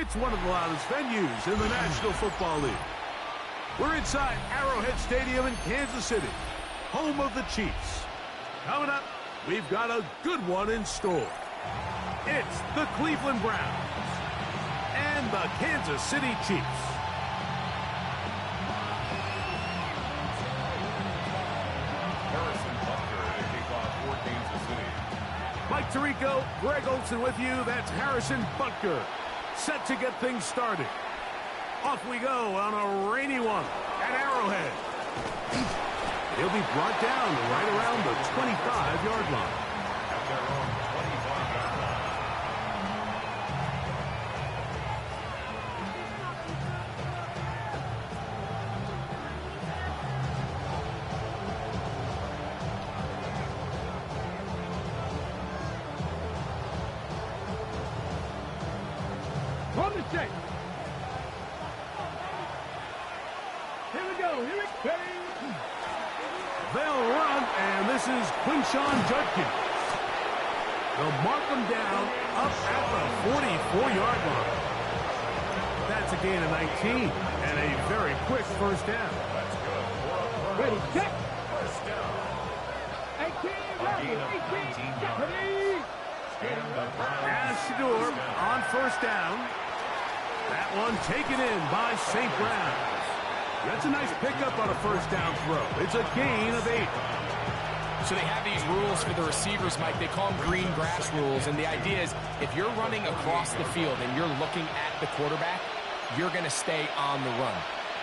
It's one of the loudest venues in the National Football League. We're inside Arrowhead Stadium in Kansas City, home of the Chiefs. Coming up, we've got a good one in store. It's the Cleveland Browns and the Kansas City Chiefs. Harrison Butker to kick off for Kansas City. Mike Tirico, Greg Olsen with you. That's Harrison Butker, set to get things started. Off we go on a rainy one at Arrowhead. He'll be brought down right around the 25-yard line. At their own 25-yard line. From the check. Here we go. Here we go. They'll run, and this is Quinshon Judkins. They'll mark him down up at the 44-yard line. That's a gain of 19 and a very quick first down. That's good. Ready, check. First down. 18, A gain of 19 yards. And the Browns. Shador on first down. That one taken in by St. Brown. That's a nice pickup on a first down throw. It's a gain of 8. So they have these rules for the receivers, Mike. They call them green grass rules. And the idea is if you're running across the field and you're looking at the quarterback, you're going to stay on the run.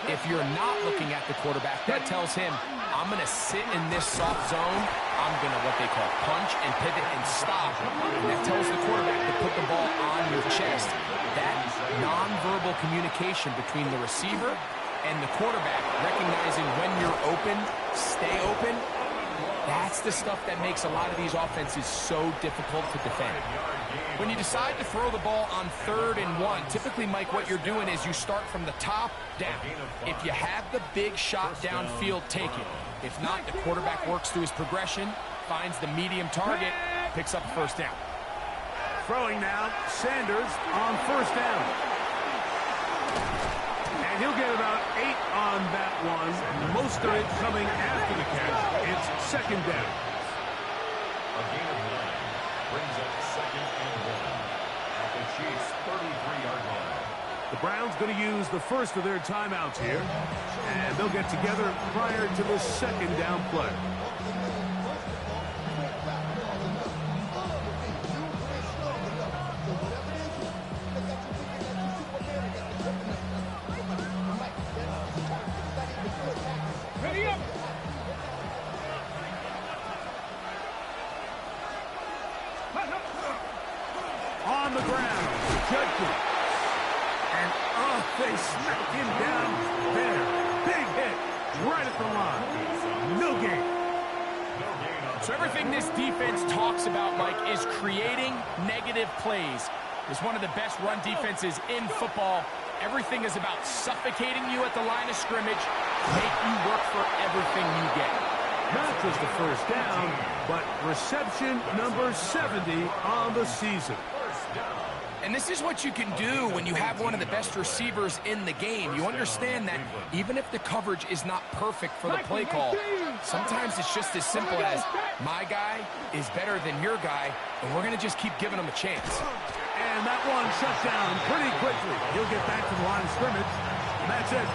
If you're not looking at the quarterback, that tells him, I'm going to sit in this soft zone. I'm going to what they call punch and pivot and stop. And that tells the quarterback to put the ball on your chest. That nonverbal communication between the receiver and the quarterback, recognizing when you're open, stay open, that's the stuff that makes a lot of these offenses so difficult to defend. When you decide to throw the ball on 3rd and 1, typically, Mike, what you're doing is you start from the top down. If you have the big shot downfield, take it. If not, the quarterback works through his progression, finds the medium target, picks up the first down. Throwing now, Sanders on first down. And he'll get about 8 on that one. Most of it coming after the catch. It's second down. A gain of 9 brings up 2nd and 1 at the Chiefs' 33-yard line. The Browns going to use the first of their timeouts here. And they'll get together prior to the second down play. On the ground, Judkins. And they smack him down there. Big hit right at the line. No gain. So everything this defense talks about, Mike, is creating negative plays. It's one of the best run defenses in football. Everything is about suffocating you at the line of scrimmage, make you work for everything you get. Not just the first down, but reception number 70 on the season. And this is what you can do when you have one of the best receivers in the game. You understand that even if the coverage is not perfect for the play call, sometimes it's just as simple as my guy is better than your guy, and we're going to just keep giving him a chance. And that one shut down pretty quickly. He'll get back to the line of scrimmage, and that's it.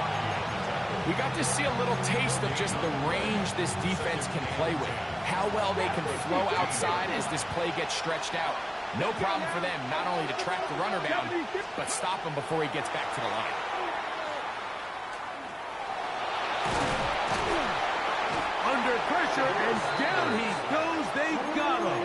We got to see a little taste of just the range this defense can play with, how well they can flow outside as this play gets stretched out. No problem for them not only to track the runner down, but stop him before he gets back to the line. Under pressure, and down he goes. They got him.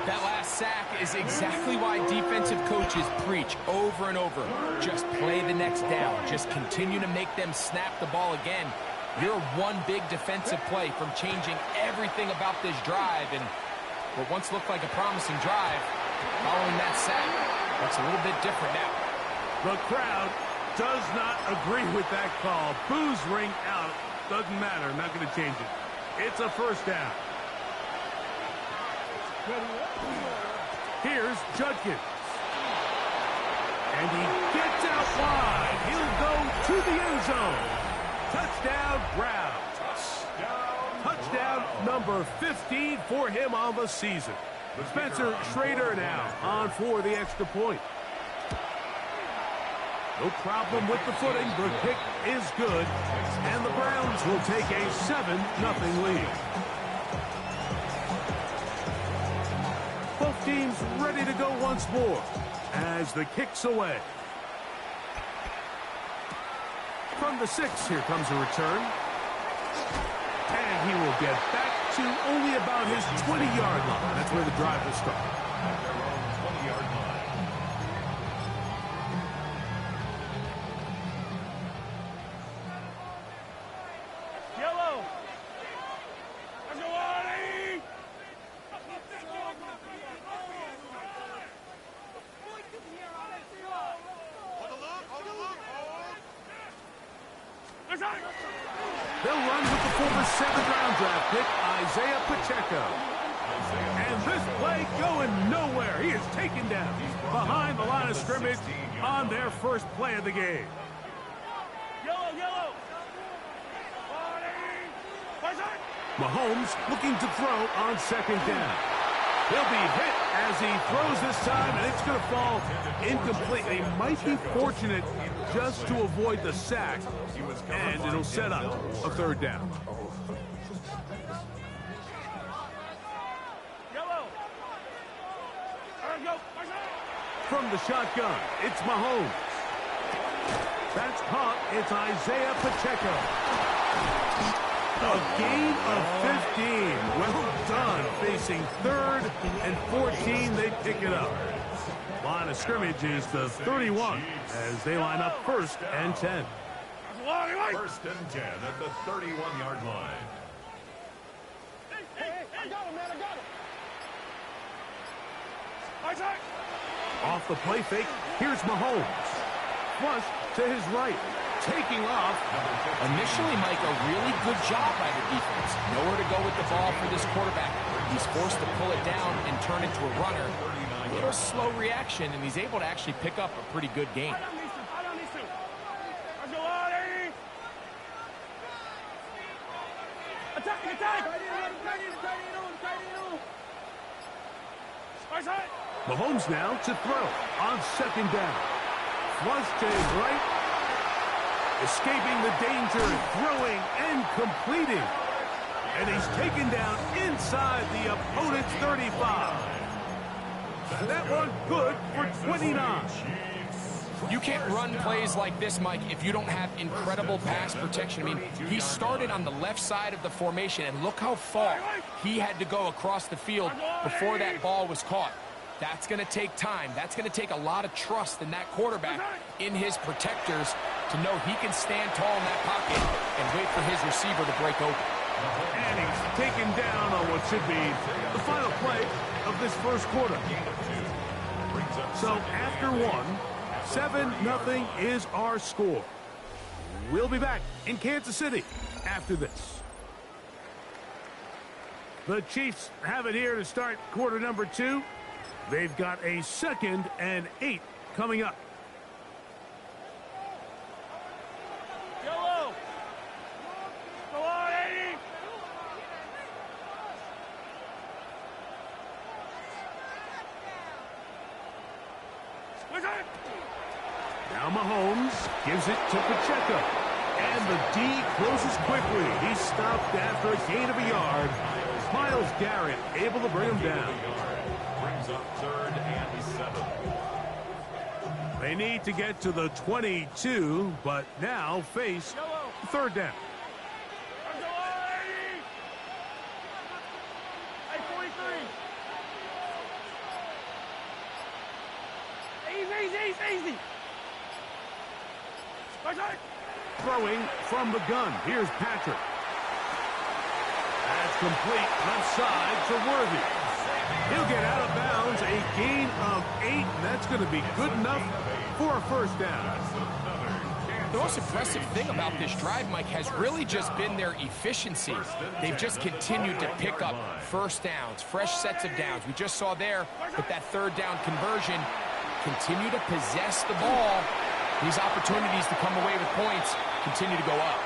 That last sack is exactly why defensive coaches preach over and over. Just play the next down. Just continue to make them snap the ball again. You're one big defensive play from changing everything about this drive, and what once looked like a promising drive, following that sack, looks a little bit different now. The crowd does not agree with that call. Boos ring out. Doesn't matter. Not going to change it. It's a first down. Here's Judkins. And he gets out wide. He'll go to the end zone. Touchdown, Browns. Touchdown number 15 for him on the season. Spencer Schrader now on for the extra point. No problem with the footing. The kick is good. And the Browns will take a 7-0 lead. Both teams ready to go once more as the kick's away. From the 6, here comes a return. And he will get back to only about his 20-yard line. That's where the drive will start. At their own 20-yard line. Yellow. Let's go, Artie! They'll run with the former 7th-round draft pick, Isaiah Pacheco. And this play going nowhere. He is taken down behind the line of scrimmage on their first play of the game. Yellow, yellow. Mahomes looking to throw on 2nd down. He'll be hit as he throws this time, and it's going to fall incomplete. They might be fortunate just to avoid the sack, and it'll set up a 3rd down. From the shotgun, it's Mahomes. That's caught. It's Isaiah Pacheco. A gain of 15. Well done. Facing 3rd and 14, they pick it up. Line of scrimmage is the 31 as they line up 1st and 10. 1st and 10 at the 31-yard line. Hey, I got him, man. I got him. Off the play fake, here's Mahomes. Flush to his right. Taking off. Initially, Mike, a really good job by the defense. Nowhere to go with the ball for this quarterback. He's forced to pull it down and turn into a runner. A little slow reaction, and he's able to actually pick up a pretty good game. Mahomes now to throw on 2nd down. Flush to his right. Escaping the danger, throwing and completing. And he's taken down inside the opponent's 35. That one good for 29. You can't run plays like this, Mike, if you don't have incredible pass protection. I mean, he started on the left side of the formation, and look how far he had to go across the field before that ball was caught. That's going to take time. That's going to take a lot of trust in that quarterback, in his protectors, to know he can stand tall in that pocket and wait for his receiver to break open. And he's taken down on what should be the final play of this first quarter. So after 7-0 is our score. We'll be back in Kansas City after this. The Chiefs have it here to start quarter number 2. They've got a 2nd and 8 coming up. Yellow. Go on, Eddie. Now Mahomes gives it to Pacheco. And the D closes quickly. He's stopped after a gain of a yard. Myles Garrett able to bring him down. Brings up 3rd and 7. They need to get to the 22, but now face 3rd down. Hey, 43. Easy. Throwing from the gun. Here's Patrick. That's complete left side to Worthy. He'll get out of bounds. A gain of 8, and that's going to be good enough for a 1st down. The most impressive thing about this drive, Mike, has really just been their efficiency. They've just continued to pick up 1st downs, fresh sets of downs. We just saw there with that 3rd down conversion, Continue to possess the ball. These opportunities to come away with points continue to go up.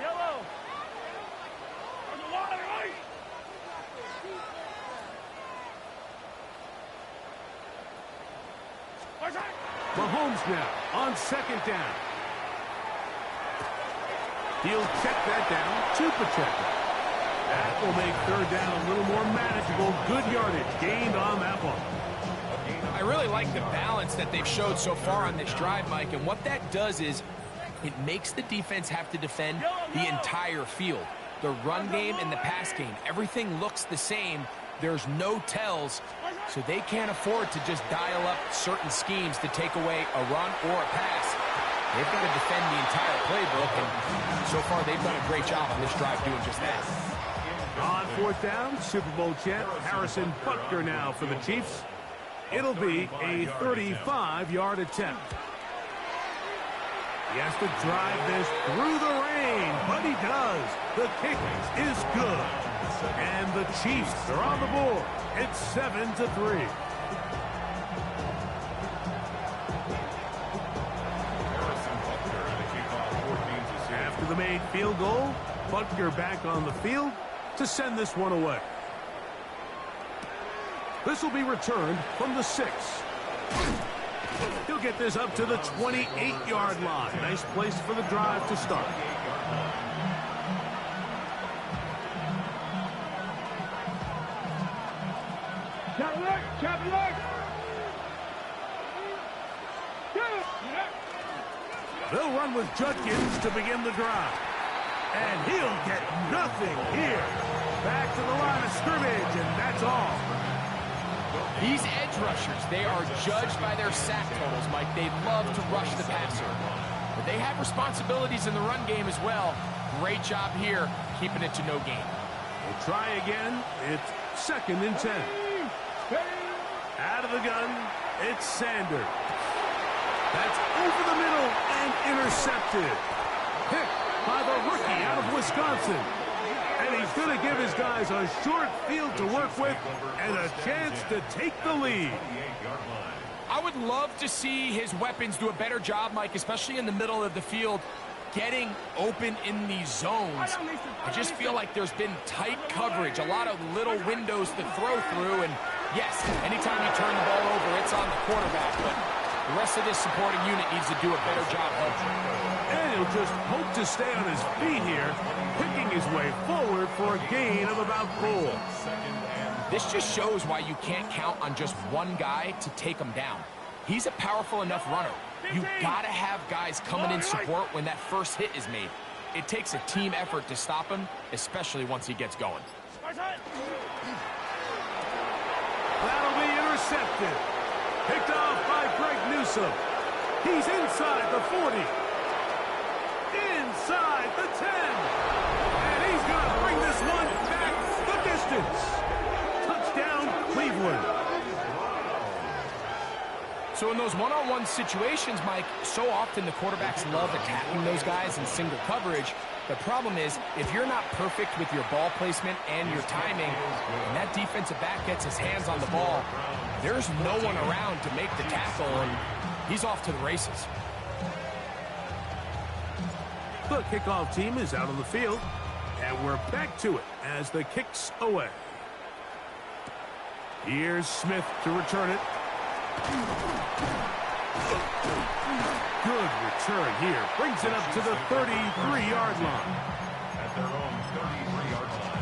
Yellow. On the line, right? Mahomes now on second down. He'll check that down to Pacheco. That will make third down a little more manageable. Good yardage gained on that one. I really like the balance that they've showed so far on this drive, Mike, and what that does is it makes the defense have to defend the entire field. The run game and the pass game, everything looks the same. There's no tells, so they can't afford to just dial up certain schemes to take away a run or a pass. They've got to defend the entire playbook, and so far they've done a great job on this drive doing just that. On fourth down, Super Bowl champ Harrison Butker now for the Chiefs. It'll be a 35-yard attempt. He has to drive this through the rain, but he does. The kick is good. And the Chiefs are on the board. It's 7-3. After the made field goal, Butker back on the field to send this one away. This will be returned from the 6. He'll get this up to the 28-yard line. Nice place for the drive to start. They'll run with Judkins to begin the drive. And he'll get nothing here. Back to the line of scrimmage, and that's all. These edge rushers, they are judged by their sack totals, Mike. They love to rush the passer. But they have responsibilities in the run game as well. Great job here, keeping it to no gain. We'll try again. It's 2nd and 10. Out of the gun, it's Sanders. That's over the middle and intercepted. Picked by the rookie out of Wisconsin. And he's going to give his guys a short field to work with and a chance to take the lead. I would love to see his weapons do a better job, Mike, especially in the middle of the field, getting open in these zones. I just feel like there's been tight coverage, a lot of little windows to throw through, and yes, anytime you turn the ball over, it's on the quarterback, but the rest of this supporting unit needs to do a better job helping. And he'll just hope to stay on his feet here, picking his way forward for a gain of about 4. This just shows why you can't count on just one guy to take him down. He's a powerful enough runner. You gotta have guys coming in support when that first hit is made. It takes a team effort to stop him, especially once he gets going. That'll be intercepted. Picked off by Greg Newsome. He's inside the 40. Inside the 10. And he's going to bring this one back the distance. Touchdown, Cleveland. So in those one-on-one situations, Mike, so often the quarterbacks love attacking those guys in single coverage. The problem is, if you're not perfect with your ball placement and your timing, and that defensive back gets his hands on the ball, there's no one around to make the tackle, and he's off to the races. The kickoff team is out on the field, and we're back to it as the kick's away. Here's Smith to return it. Good return here. Brings it up to the 33-yard line. At their own 33-yard line.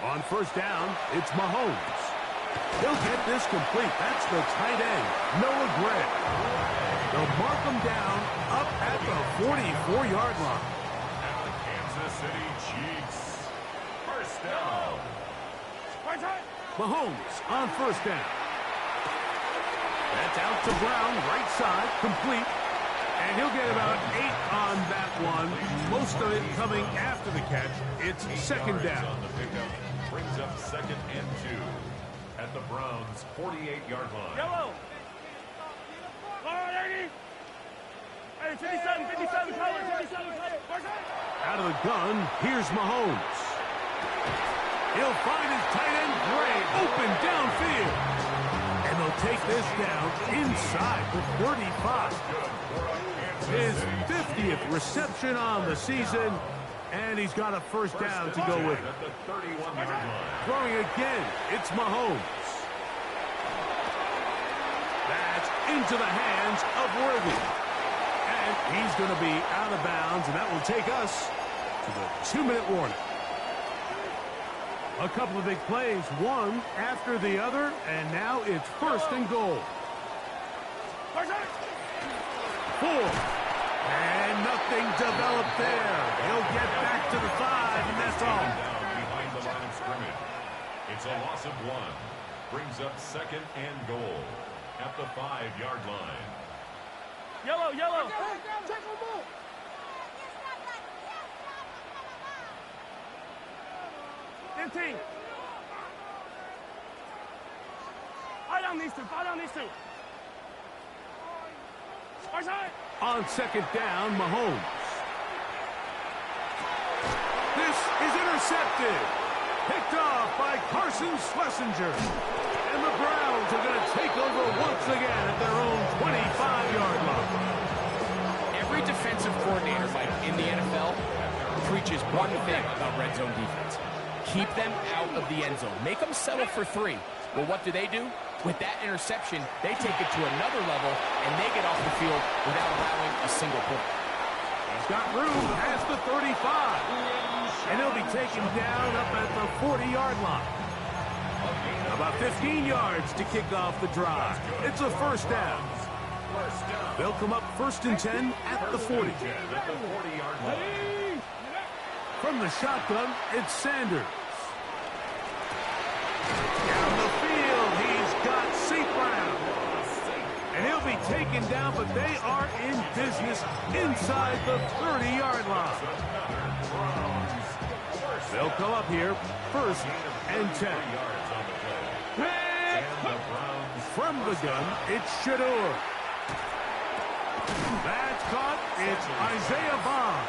On first down, it's Mahomes. He'll get this complete. That's the tight end, Noah Gray. They'll mark him down up at the 44-yard line. At the Kansas City Chiefs. First down. Mahomes on first down. That's out to Brown, right side, complete. And he'll get about 8 on that one. Most of it coming after the catch. It's second down. On the pickup brings up 2nd and 2 at the Browns' 48-yard line. Yellow. All right, 80. Hey, 57 color, 57 color. Out of the gun, here's Mahomes. He'll find his tight end, Gray, open downfield. And they'll take this down inside the 35. His 50th reception on the season, and he's got a first down to go with it. At the 31-yard line. Throwing again, it's Mahomes. That's into the hands of Worthy. And he's going to be out of bounds, and that will take us to the 2-minute warning. A couple of big plays, one after the other, and now it's 1st and goal. 4. And nothing developed there. He'll get back to the 5, and that's all. Down behind the line of scrimmage. It's a loss of 1. Brings up 2nd and goal at the 5-yard line. Yellow. 15. Fire down these two. Far side. On 2nd down, Mahomes. This is intercepted. Picked off by Carson Schlesinger. And the Browns are going to take over once again at their own 25-yard line. Every defensive coordinator, Mike, in the NFL preaches one thing about red zone defense. Keep them out of the end zone. Make them settle for 3. Well, what do? With that interception, they take it to another level, and they get off the field without allowing a single point. He's got room past the 35. And he'll be taken down up at the 40-yard line. About 15 yards to kick off the drive. It's a first down. They'll come up 1st and 10 at the 40. At the 40-yard line. From the shotgun, it's Sanders. Down the field, he's got St. Brown. And he'll be taken down, but they are in business inside the 30-yard line. They'll come up here, 1st and 10. From the gun, it's Shador. That's caught. It's Isaiah Bond.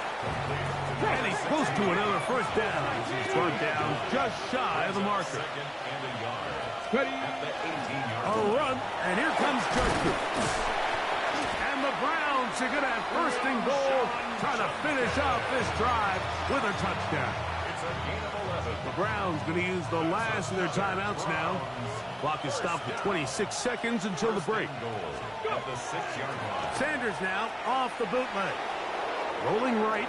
And he's close to another first down. He's brought down just shy of the marker. A run, and here comes Judkins. And the Browns are going to have 1st and goal, trying to finish off this drive with a touchdown. The Browns going to use the last of their timeouts now. Clock is stopped at 26 seconds until the break. At the 6-yard line. Sanders now off the bootleg. Rolling right.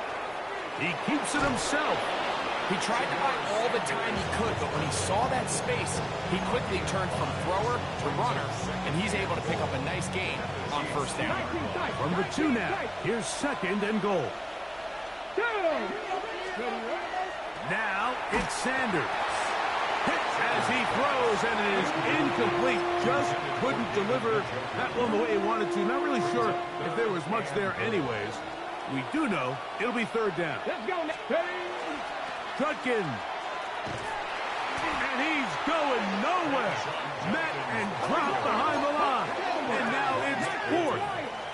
He keeps it himself. He tried to buy all the time he could, but when he saw that space, he quickly turned from thrower to runner, and he's able to pick up a nice gain on 1st down. From the 2 now, here's 2nd and goal. Now it's Sanders. As he throws, and it is incomplete. Just couldn't deliver that one the way he wanted to. Not really sure if there was much there anyways. We do know it'll be 3rd down. Let's go. Judkins. And he's going nowhere. Met and dropped behind the line. And now it's 4th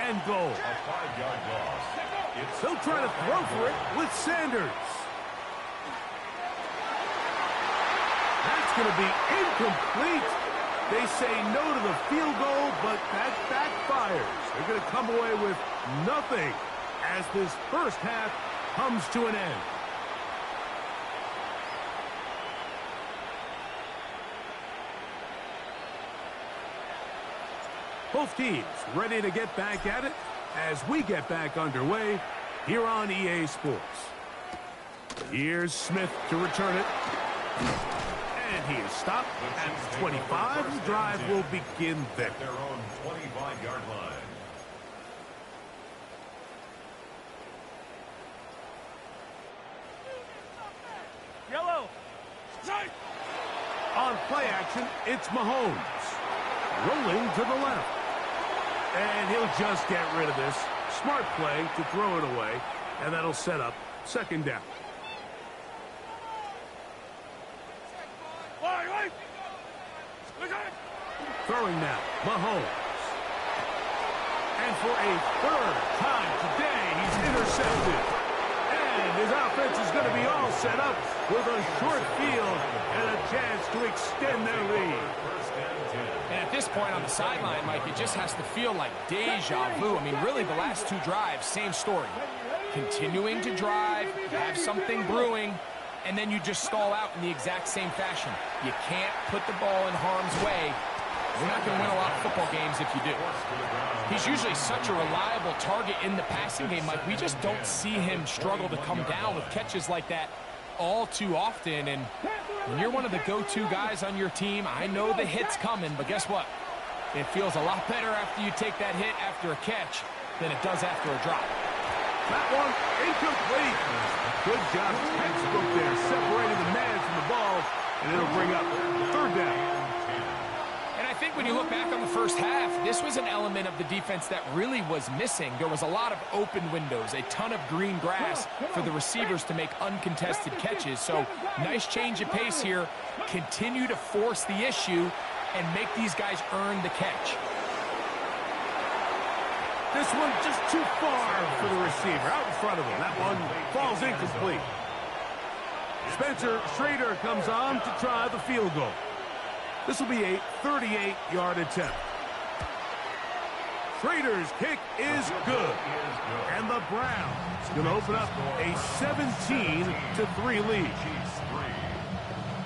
and goal. A 5-yard loss. They'll try to throw for it with Sanders. That's going to be incomplete. They say no to the field goal, but that backfires. They're going to come away with nothing as this first half comes to an end. Both teams ready to get back at it as we get back underway here on EA Sports. Here's Smith to return it. And he is stopped at 25. The drive will begin there. At their own 25-yard line. Yellow. On play action, it's Mahomes. Rolling to the left. And he'll just get rid of this. Smart play to throw it away, and that'll set up second down. Throwing now, Mahomes. And for a third time today, he's intercepted. And his offense is going to be all set up with a short field and a chance to extend their lead. And at this point on the sideline, Mike, it just has to feel like deja vu. I mean, really, the last two drives, same story. Continuing to drive, have something brewing, and then you just stall out in the exact same fashion. You can't put the ball in harm's way. You're not going to win a lot of football games if you do. He's usually such a reliable target in the passing game, Mike. We just don't see him struggle to come down with catches like that all too often. And when you're one of the go-to guys on your team, I know the hit's coming, but guess what? It feels a lot better after you take that hit after a catch than it does after a drop. That one incomplete. Good job, textbook there, separating the man from the ball, and it'll bring up third down. I think when you look back on the first half, this was an element of the defense that really was missing. There was a lot of open windows, a ton of green grass for the receivers to make uncontested catches. So nice change of pace here. Continue to force the issue and make these guys earn the catch. This one just too far for the receiver, out in front of him. That one falls incomplete. Spencer Schrader comes on to try the field goal. This will be a 38-yard attempt. Schrader's kick is good. And the Browns going to open up a 17-3 lead.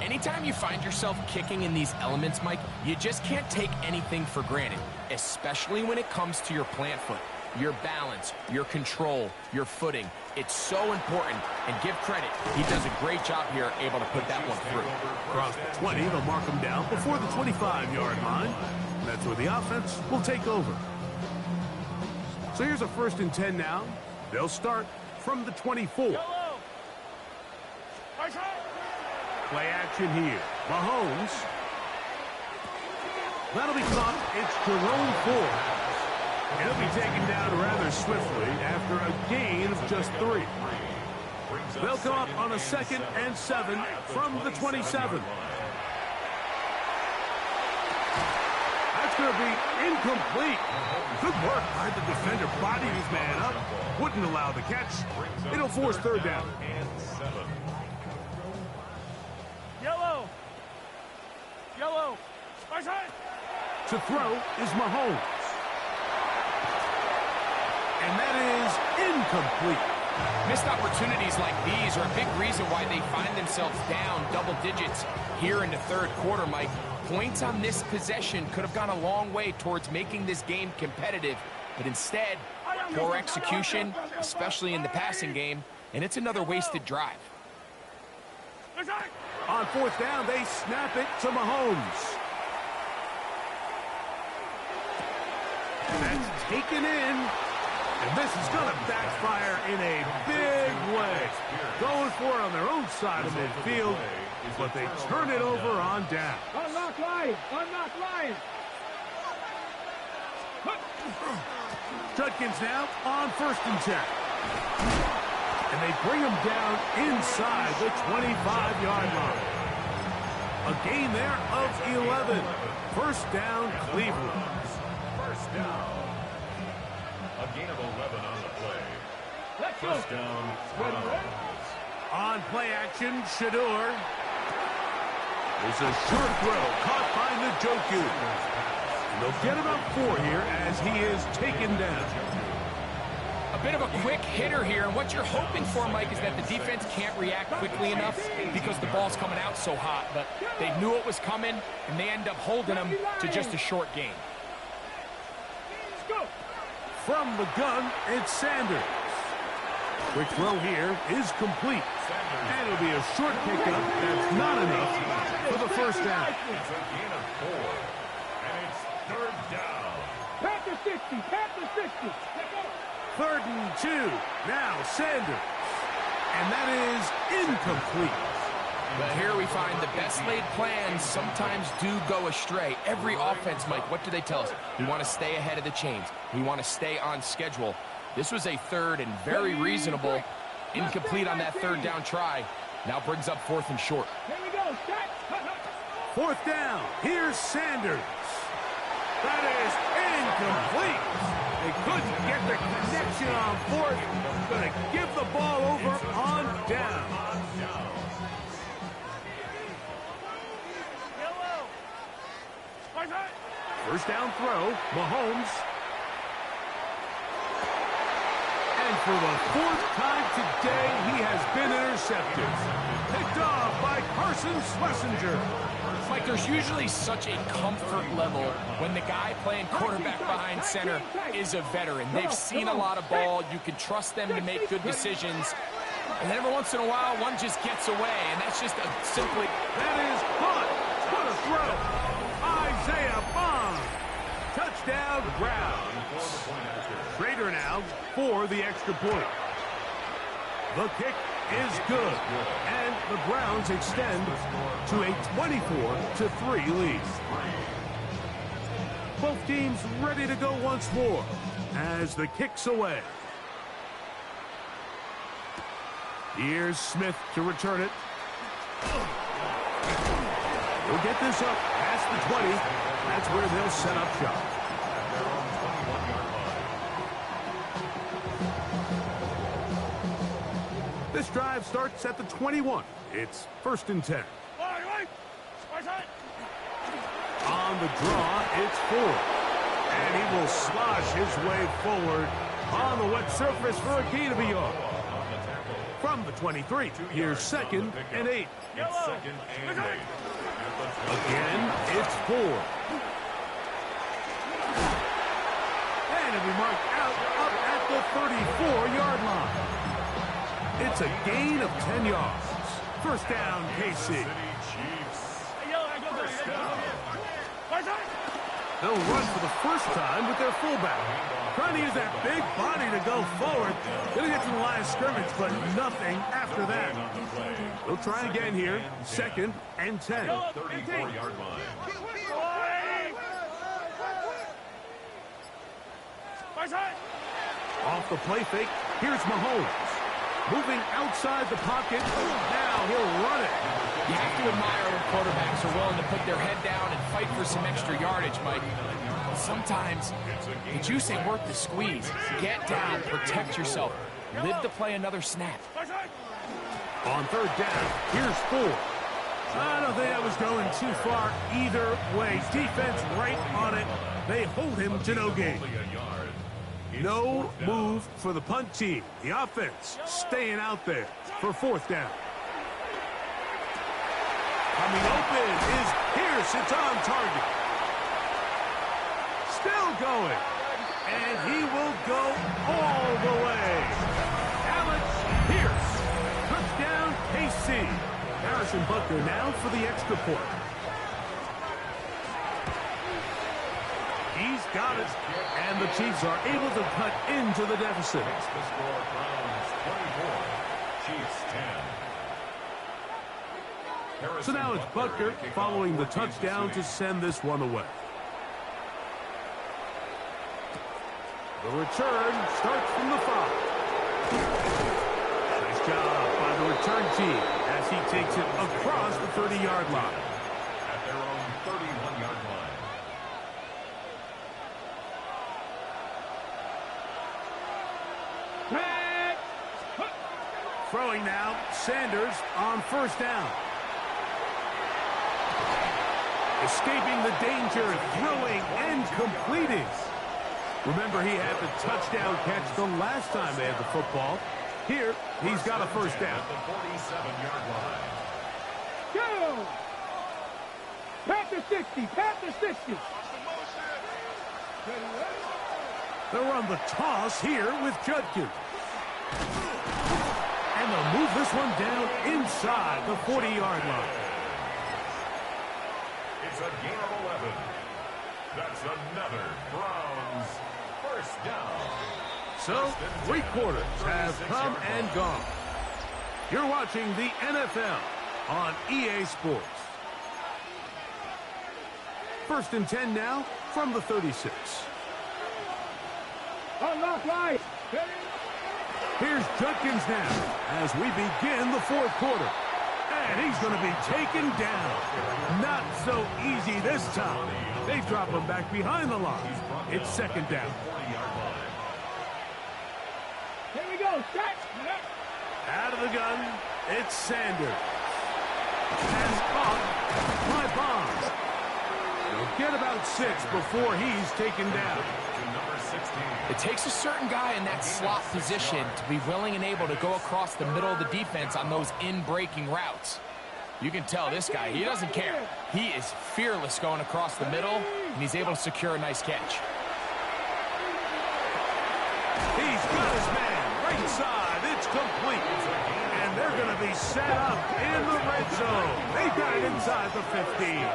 Anytime you find yourself kicking in these elements, Mike, you just can't take anything for granted, especially when it comes to your plant foot, your balance, your control, your footing. It's so important, and give credit. He does a great job here, able to put that one through. Across the 20, they'll mark him down before the 25-yard line. That's where the offense will take over. So here's a 1st and 10 now. They'll start from the 24. Play action here. Mahomes. That'll be caught. It's Jerome Ford. He'll be taken down rather swiftly after a gain of just 3. They'll come up on a 2nd and 7 from the 27. That's going to be incomplete. Good work by the defender. Bodied his man up. Wouldn't allow the catch. It'll force third down. Yellow. Yellow. To throw is Mahomes. And that is incomplete. Missed opportunities like these are a big reason why they find themselves down double digits here in the third quarter, Mike. Points on this possession could have gone a long way towards making this game competitive, but instead, poor execution, especially in the passing game, and it's another wasted drive. On 4th down, they snap it to Mahomes. That's taken in. And this is going to backfire in a big way. Going for it on their own side of midfield, but they turn it over on down. Unlock line. Unlock line. Judkins now on 1st and 10. And they bring him down inside the 25-yard line. A gain there of 11. 1st down, Cleveland. 1st down. A gain of 11 on the play. 1st down, Browns. On play action, Shador. There's a short throw caught by Njoku. They'll get about 4 here as he is taken down. A bit of a quick hitter here, and what you're hoping for, Mike, is that the defense can't react quickly enough because the ball's coming out so hot, but they knew it was coming, and they end up holding them to just a short gain. From the gun, it's Sanders. Quick throw here is complete. And it'll be a short pickup. That's not enough for the 1st down. It's a gain of 4. And it's 3rd down. Panther 60. Panther 60. 3rd and 2. Now Sanders. And that is incomplete. But here we find the best laid plans sometimes do go astray. Every offense, Mike, what do they tell us? We want to stay ahead of the chains. We want to stay on schedule. This was a third and very reasonable, incomplete on that third down try. Now brings up 4th and short. Here we go. Set. 4th down. Here's Sanders. That is incomplete. They couldn't get the connection on 4th. Going to give the ball over on down. First down throw. Mahomes. And for the 4th time today, he has been intercepted. Picked off by Carson Schlesinger. Mike, there's usually such a comfort level when the guy playing quarterback behind center is a veteran. They've seen a lot of ball. You can trust them to make good decisions. And then every once in a while, one just gets away, and that's just a simply... That is caught. What a throw. Isaiah Bond. Touchdown, Browns. Schrader now for the extra point. The kick is good, and the Browns extend to a 24-3 lead. Both teams ready to go once more as the kick's away. Here's Smith to return it. He'll get this up past the 20. That's where they'll set up shop. This drive starts at the 21. It's 1st and 10. On the draw, it's 4. And he will slosh his way forward on the wet surface for a gain of a yard. From the 23, here's 2nd and 8. Again, it's 4. And it'll be marked out up at the 34-yard line. It's a gain of 10 yards. First down, KC. They'll run for the first time with their fullback. Trying to use that big body to go forward. Going to get to the line of scrimmage, but nothing after that. They'll try again here. 2nd and 10. 34-yard line. Off the play fake, here's Mahomes. Moving outside the pocket. Now he'll run it. You have to admire when quarterbacks are willing to put their head down and fight for some extra yardage, Mike. Sometimes the juice ain't worth the squeeze. Get down, protect yourself. Live to play another snap. On 3rd down, here's 4. I don't think that was going too far either way. Defense right on it. They hold him to no gain. No move for the punt team. The offense staying out there for 4th down. Coming open is Pierce. It's on target. Still going. And he will go all the way. Alex Pierce. Touchdown, KC. Harrison Butker now for the extra point. He's got it. And the Chiefs are able to cut into the deficit. The score, Browns 24, Chiefs 10. So now it's Butker following the touchdown to send this one away. The return starts from the 5. Nice job by the return team as he takes it across the 30-yard line. At their own 31-yard line. Throwing now, Sanders on 1st down. Escaping the danger, throwing and completing. Remember, he had the touchdown catch the last time they had the football. Here, he's got a 1st down. At the 47-yard line. Go! Pat the 60. Pat the 60. They'll run the toss here with Judkins. And they'll move this one down inside the 40-yard line. It's a gain of 11. That's another Browns 1st down. So, 3 quarters have come and gone. You're watching the NFL on EA Sports. 1st and 10 now from the 36. Unlock right. Here's Judkins now as we begin the 4th quarter. And he's going to be taken down. Not so easy this time. They drop him back behind the line. It's 2nd down. Here we go. Stretch. Out of the gun, it's Sanders. Has caught by Bonds. He'll get about 6 before he's taken down. It takes a certain guy in that slot position to be willing and able to go across the middle of the defense on those in-breaking routes. You can tell this guy, he doesn't care. He is fearless going across the middle, and he's able to secure a nice catch. He's got his man right side. It's complete. And they're going to be set up in the red zone. They've got it inside the 15.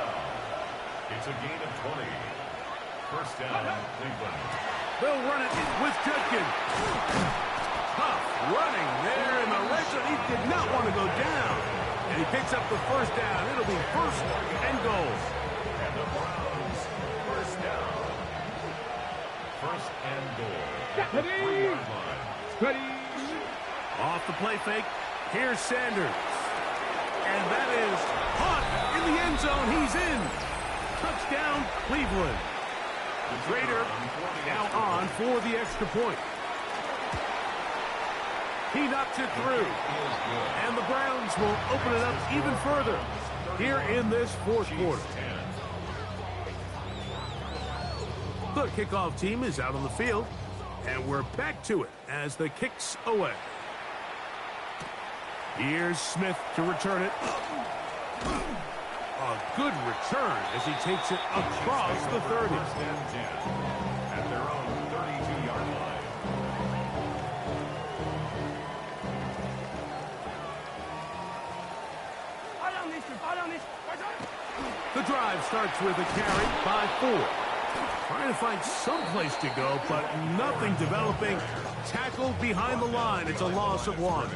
It's a gain of 20. 1st down, Cleveland. They'll run it with Judkins. Tough running there in the red zone. He did not want to go down. And he picks up the 1st down. It'll be 1st and goal. And the Browns, 1st down. 1st and goal. At the 3-yard line. Ready. Off the play fake. Here's Sanders. And that is caught in the end zone. He's in. Touchdown, Cleveland. The Raider now on for the extra point. He knocks it through. And the Browns will open it up even further here in this 4th quarter. The kickoff team is out on the field. And we're back to it as the kick's away. Here's Smith to return it. A good return as he takes it across the 30. At their own 32-yard line. The drive starts with a carry by 4. Trying to find some place to go, but nothing developing. Tackled behind the line. It's a loss of 1.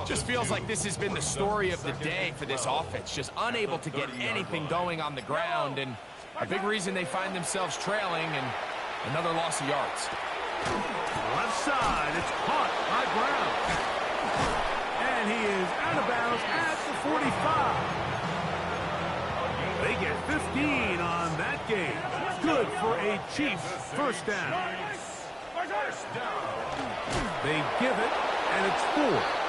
Just feels like this has been the story of the day for this offense. Just unable to get anything going on the ground, and a big reason they find themselves trailing, and another loss of yards. Left side, it's caught by Brown. And he is out of bounds at the 45. They get 15 on that game. Good for a Chiefs 1st down. They give it, and it's 4.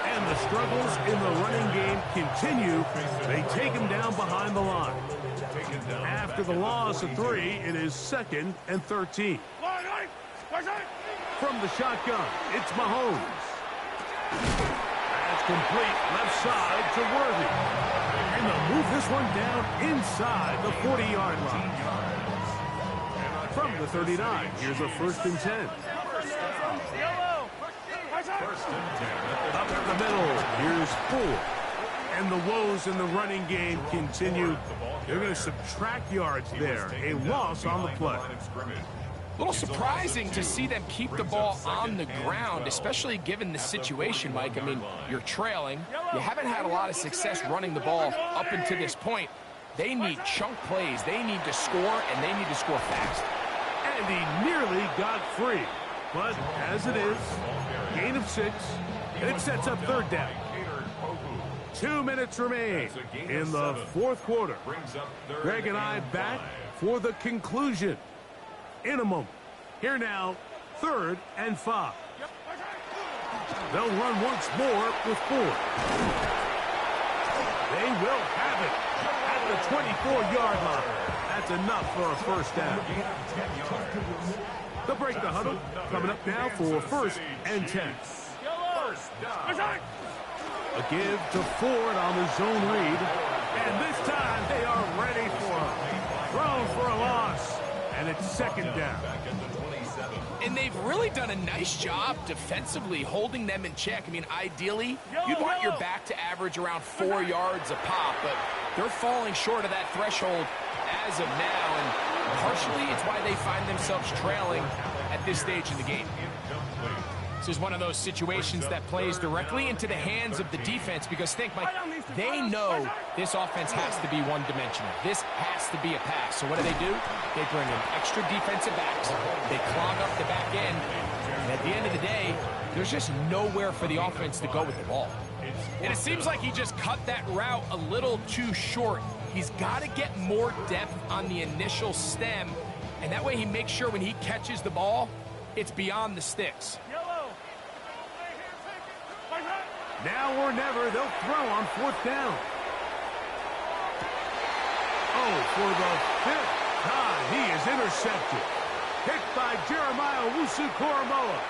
And the struggles in the running game continue. They take him down behind the line. After the loss of 3, it is 2nd and 13. From the shotgun, it's Mahomes. That's complete left side to Worthy. And they'll move this one down inside the 40-yard line. From the 39, here's a 1st and 10. Up the middle, here's 4. And the woes in the running game continue. They're going to subtract yards there. A loss on the play. A little surprising to see them keep the ball on the ground, especially given the situation, Mike. I mean, you're trailing. You haven't had a lot of success running the ball up until this point. They need chunk plays. They need to score, and they need to score fast. And he nearly got free. But as it is, gain of 6, and it sets up 3rd down. 2 minutes remain in the 4th quarter. Greg and I back for the conclusion in a moment. Here now, 3rd and 5. They'll run once more with 4. They will have it at the 24-yard line. That's enough for a 1st down. They'll break the huddle. Coming up now for 1st and 10. A give to Ford on the zone read. And this time they are ready for him. Thrown for a loss. And it's 2nd down. And they've really done a nice job defensively holding them in check. I mean, ideally, you'd want your back to average around 4 yards a pop, but they're falling short of that threshold as of now, and partially it's why they find themselves trailing at this stage in the game. This is one of those situations that plays directly into the hands of the defense because think, Mike, they know this offense has to be one-dimensional. This has to be a pass. So what do? They bring in extra defensive backs. They clog up the back end. And at the end of the day, there's just nowhere for the offense to go with the ball. And it seems like he just cut that route a little too short. He's got to get more depth on the initial stem, and that way he makes sure when he catches the ball, it's beyond the sticks. Now or never, they'll throw on 4th down. Oh, for the 5th time, he is intercepted. Picked by Jeremiah Owusu-Koramoah.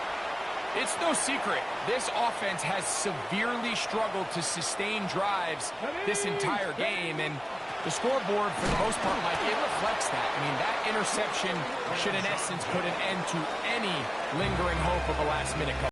It's no secret, this offense has severely struggled to sustain drives this entire game, and the scoreboard, for the most part, Mike, it reflects that. I mean, that interception should, in essence, put an end to any lingering hope of a last-minute comeback.